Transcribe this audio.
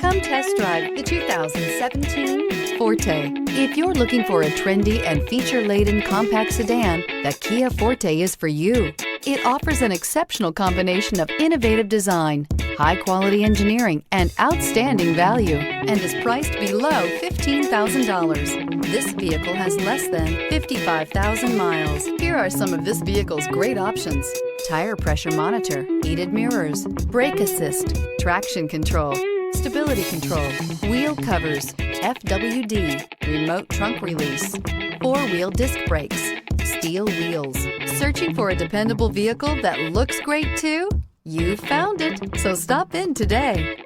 Come test drive the 2017 Forte. If you're looking for a trendy and feature-laden compact sedan, the Kia Forte is for you. It offers an exceptional combination of innovative design, high-quality engineering, and outstanding value, and is priced below $15,000. This vehicle has less than 55,000 miles. Here are some of this vehicle's great options: tire pressure monitor, heated mirrors, brake assist, traction control, stability control, wheel covers, FWD, remote trunk release, four-wheel disc brakes, steel wheels. Searching for a dependable vehicle that looks great too? You found it, so stop in today.